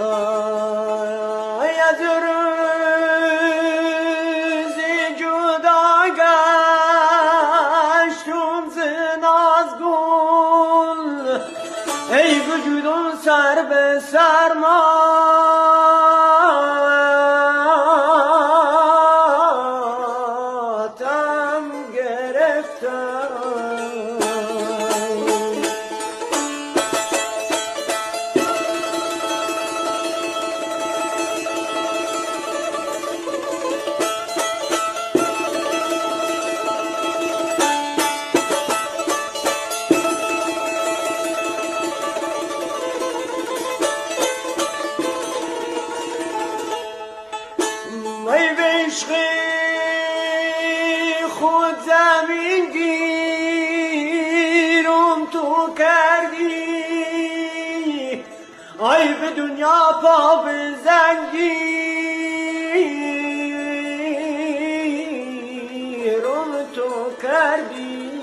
آی از روزی جدا گشتم ز نازگل ای وجودم سر به سر ماتم گرفتم ای به عشق خود زمین گیرم تو کردی ای به دنیا پا بزنگیرم تو کردی